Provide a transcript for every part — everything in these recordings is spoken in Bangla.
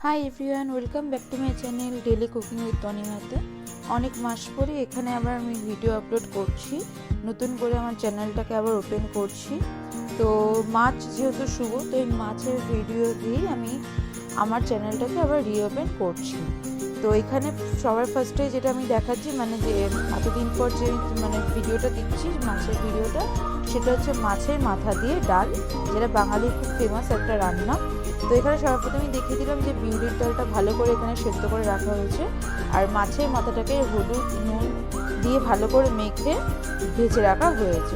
High everyone, welcome back to my channel daily cooking with তনিমাতে। অনেক মাস পরে এখানে আবার আমি ভিডিও আপলোড করছি, নতুন করে আমার চ্যানেলটাকে আবার ওপেন করছি। তো মাছ যেহেতু শুভ, তো এই মাছের ভিডিও দিয়েই আমি আমার চ্যানেলটাকে আবার রিওপেন করছি। তো এখানে সবার ফার্স্টে যেটা আমি দেখাচ্ছি, মানে যে এতদিন পর যে ভিডিওটা দিচ্ছি মাছের ভিডিওটা, সেটা হচ্ছে মাছের মাথা দিয়ে ডাল, যেটা বাঙালির খুব ফেমাস একটা রান্না। তো এখানে সর্বপ্রথমে দেখিয়ে দিলাম যে বিউলির ডালটা ভালো করে এখানে সেদ্ধ করে রাখা হয়েছে, আর মাছের মাথাটাকে হলুদ নুন দিয়ে ভালো করে মেখে ভেজে রাখা হয়েছে।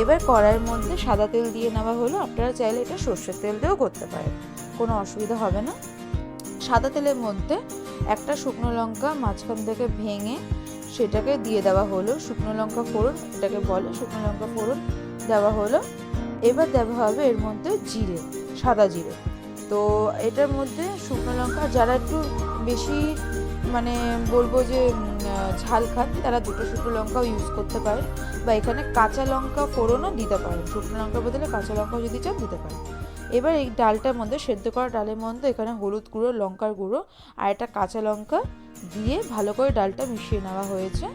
এবার কড়াইয়ের মধ্যে সাদা তেল দিয়ে নেওয়া হলো, আপনারা চাইলে এটা সর্ষের তেল দিয়েও করতে পারেন, কোনো অসুবিধা হবে না। সাদা তেলের মধ্যে একটা শুকনো লঙ্কা মাঝখান থেকে ভেঙে সেটাকে দিয়ে দেওয়া হলো, শুকনো লঙ্কা ফোড়ন এটাকে বলে, শুকনো লঙ্কা ফোড়ন দেওয়া হলো। এবার দেওয়া হবে এর মধ্যে জিরে, সাদা জিরে। তো এটার মধ্যে শুকনো লঙ্কা, যারা একটু বেশি বলবো যে ঝাল খান, তারা দুটো শুকনো লঙ্কাও ইউজ করতে পারেন, বা এখানে কাঁচা লঙ্কা ফোড়নও দিতে পারেন, শুকনো লঙ্কার বদলে কাঁচা লঙ্কাও যদি চান দিতে পারেন। এবার এই ডালটার মধ্যে, সেদ্ধ করা ডালের মধ্যে এখানে হলুদ গুঁড়ো, লঙ্কার গুঁড়ো আর একটা কাঁচা লঙ্কা দিয়ে ভালো করে ডালটা মিশিয়ে নেওয়া হয়েছে।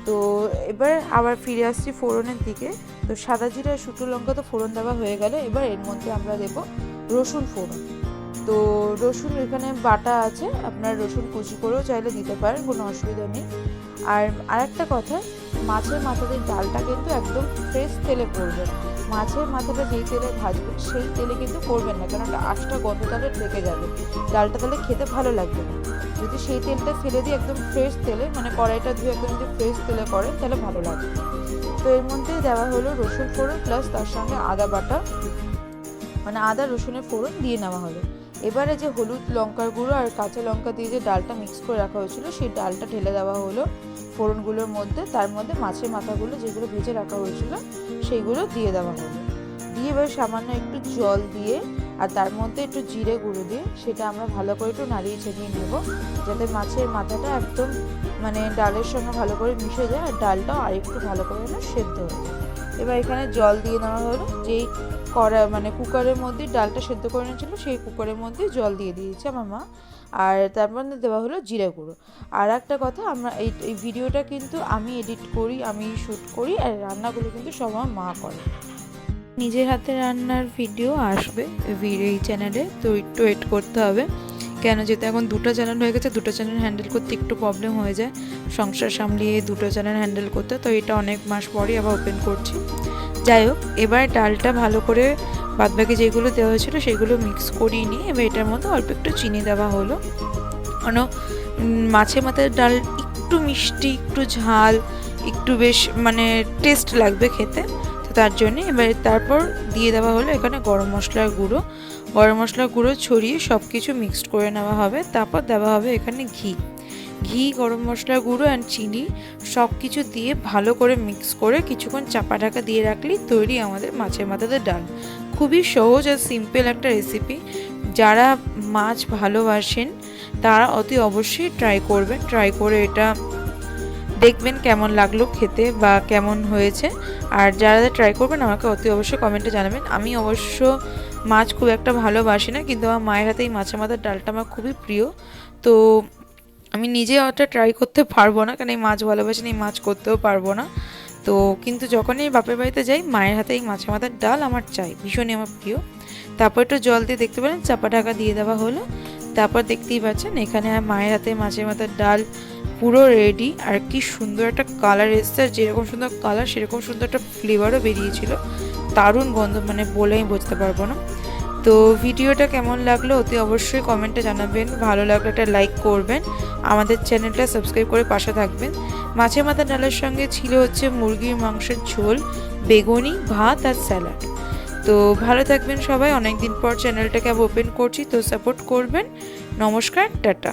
তো এবার আবার ফিরে আসছি ফোড়নের দিকে। তো সাদা জিরা আর শুকনো লঙ্কা তো ফোড়ন দেওয়া হয়ে গেল, এবার এর মধ্যে আমরা দেবো রসুন ফোড়ন। তো রসুন এখানে বাটা আছে, আপনার রসুন কুচি করেও চাইলে দিতে পারেন, কোনো অসুবিধা নেই। আর আরেকটা কথা, মাছের মাথাতে ডালটা কিন্তু একদম ফ্রেশ তেলে করবেন। মাছের মাথাটা যেই তেলে ভাজবেন সেই তেলে কিন্তু করবেন না, কারণ আঁশটা গন্ধ তাহলে ঢেকে যাবে, ডালটা তাহলে খেতে ভালো লাগবে না। যদি সেই তেলটা ফেলে দিয়ে একদম ফ্রেশ তেলে, কড়াইটা ধুয়ে একদম যদি ফ্রেশ তেলে করেন তাহলে ভালো লাগবে। তো এর মধ্যে দেওয়া হলো রসুন ফোড়ন প্লাস তার সঙ্গে আদা বাটা, আদা রসুনের ফোড়ন দিয়ে নেওয়া হলো। এবারে যে হলুদ লঙ্কার গুঁড়ো আর কাঁচা লঙ্কা দিয়ে যে ডালটা মিক্স করে রাখা হয়েছিল, সেই ডালটা ঢেলে দেওয়া হলো ফোড়নগুলোর মধ্যে। তার মধ্যে মাছের মাথাগুলো যেগুলো ভেজে রাখা হয়েছিল সেইগুলো দিয়ে দেওয়া হলো। দিয়ে এবার সামান্য একটু জল দিয়ে আর তার মধ্যে একটু জিরে গুঁড়ো দিয়ে সেটা আমরা ভালো করে একটু নাড়িয়ে ছেড়িয়ে নেব, যাতে মাছের মাথাটা একদম ডালের সঙ্গে ভালো করে মিশে যায়, আর ডালটাও আরেকটু ভালো করে সেদ্ধ হয়ে যায়। এবার এখানে জল দিয়ে নেওয়া হলো, যেই কুকারের মধ্যে ডালটা সেদ্ধ করে নিয়েছিল সেই কুকারের মধ্যে জল দিয়ে দিয়েছে আমার মা। আর তার মধ্যে দেওয়া হলো জিরে গুঁড়ো। আর একটা কথা, আমরা এই ভিডিওটা কিন্তু আমি এডিট করি, আমি শ্যুট করি, আর রান্নাগুলো কিন্তু সব আমার মা করে। নিজের হাতে রান্নার ভিডিও আসবে এই চ্যানেলে, তো একটু ওয়েট করতে হবে, কেন যেহেতু এখন দুটো চ্যানেল হয়ে গেছে, দুটো চ্যানেল হ্যান্ডেল করতে একটু প্রবলেম হয়ে যায়, সংসার সামলিয়ে দুটো চ্যানেল হ্যান্ডেল করতে। তো এটা অনেক মাস পরই আবার ওপেন করছি। যাই হোক, এবার ডালটা ভালো করে বাদবাকি যেগুলো দেওয়া হয়েছিল সেগুলো মিক্স করিয়ে নিয়ে এবার এটার মধ্যে অল্প একটু চিনি দেওয়া হলো, কারণ মাছের মাথার ডাল একটু মিষ্টি, একটু ঝাল, একটু বেশ টেস্ট লাগবে খেতে, তো তার জন্যে। এবার তারপর দিয়ে দেওয়া হলো এখানে গরম মশলার গুঁড়ো ছড়িয়ে সব কিছু মিক্সড করে নেওয়া হবে। তারপর দেওয়া হবে এখানে ঘি, গরম মশলার গুঁড়ো অ্যান্ড চিনি সব কিছু দিয়ে ভালো করে মিক্স করে কিছুক্ষণ চাপা ঢাকা দিয়ে রাখলেই তৈরি আমাদের মাছের মাথাতে ডাল। খুবই সহজ আর সিম্পল একটা রেসিপি, যারা মাছ ভালোবাসেন তারা অতি অবশ্যই ট্রাই করবেন, ট্রাই করে এটা দেখবেন কেমন লাগলো খেতে বা কেমন হয়েছে। আর যারা ট্রাই করবেন আমাকে অতি অবশ্যই কমেন্টে জানাবেন। আমি অবশ্য মাছ খুব একটা ভালোবাসি না, কিন্তু আমার মায়ের হাতে এই মাছের মাথার ডালটা আমার খুবই প্রিয়। তো আমি নিজে অতটা ট্রাই করতে পারবো না, কারণ এই মাছ ভালোবাসি না, এই মাছ করতেও পারবো না। তো কিন্তু যখনই বাপের বাড়িতে যাই, মায়ের হাতে এই মাছের মাথার ডাল আমার চাই, ভীষণই আমার প্রিয়। তারপর একটু জল দিয়ে দেখতে পেলেন চাপা ঢাকা দিয়ে দেওয়া হলো। তারপর দেখতেই পাচ্ছেন এখানে মায়ের হাতে মাছের মাথার ডাল পুরো রেডি। আর কি সুন্দর একটা কালার এসছে, আর যেরকম সুন্দর কালার সেরকম সুন্দর একটা ফ্লেভারও বেরিয়েছিল, দারুণ গন্ধ, বলে আমি বুঝতে পারবো না। তো ভিডিওটা কেমন লাগলো অতি অবশ্যই কমেন্টে জানাবেন, ভালো লাগলে একটা লাইক করবেন, আমাদের চ্যানেলটা সাবস্ক্রাইব করে পাশে থাকবেন। মাছের মাথা ডালের সঙ্গে ছিল হচ্ছে মুরগির মাংসের ঝোল, বেগুনি, ভাত আর স্যালাড। তো ভালো থাকবেন সবাই, অনেকদিন পর চ্যানেলটাকে আবার ওপেন করছি, তো সাপোর্ট করবেন। নমস্কার, টাটা।